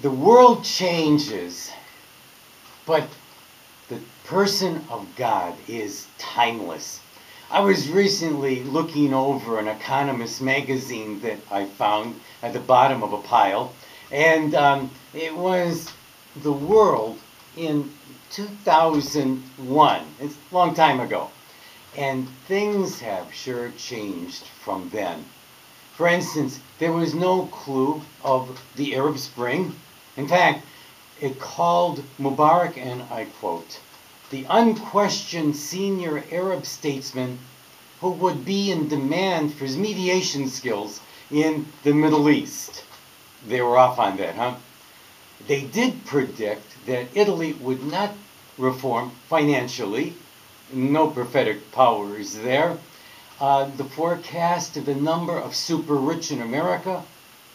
The world changes, but the person of God is timeless. I was recently looking over an Economist magazine that I found at the bottom of a pile, and it was the world in 2001. It's a long time ago. And things have sure changed from then. For instance, there was no clue of the Arab Spring. In fact, it called Mubarak, and I quote, the unquestioned senior Arab statesman who would be in demand for his mediation skills in the Middle East. They were off on that, huh? They did predict that Italy would not reform financially. No prophetic powers there. The forecast of the number of super rich in America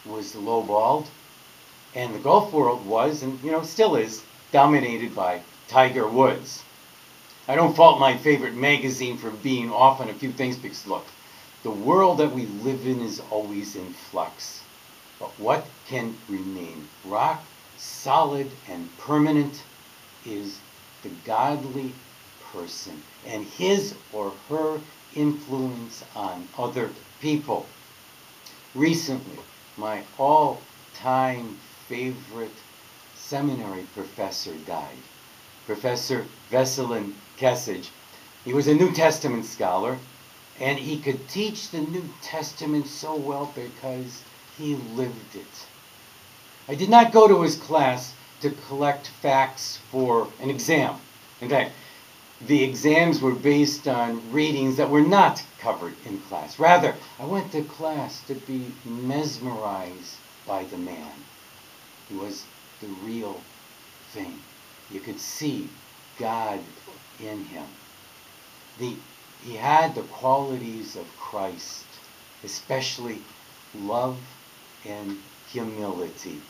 was lowballed. And the Gulf world was, and still is, dominated by Tiger Woods. I don't fault my favorite magazine for being off on a few things because, look, the world that we live in is always in flux. But what can remain rock solid and permanent is the godly person and his or her influence on other people. Recently, my all-time favorite seminary professor died. Professor Vesilin Kesich. He was a New Testament scholar, and he could teach the New Testament so well because he lived it. I did not go to his class to collect facts for an exam. In fact, the exams were based on readings that were not covered in class. Rather, I went to class to be mesmerized by the man. He was the real thing. You could see God in him. He had the qualities of Christ, especially love and humility.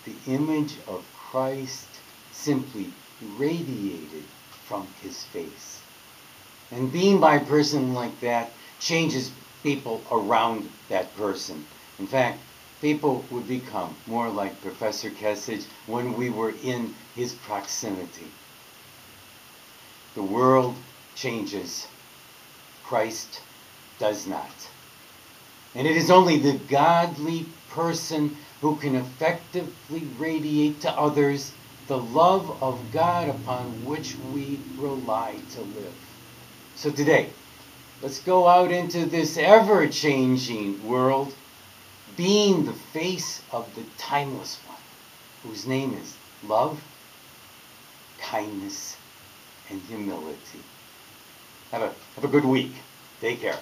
The image of Christ simply radiated from his face. And being by a person like that changes people around that person. In fact, people would become more like Professor Kesich when we were in his proximity. The world changes. Christ does not. And it is only the godly person who can effectively radiate to others the love of God upon which we rely to live. So today, let's go out into this ever-changing world, being the face of the timeless one, whose name is love, kindness, and humility. Have a good week. Take care.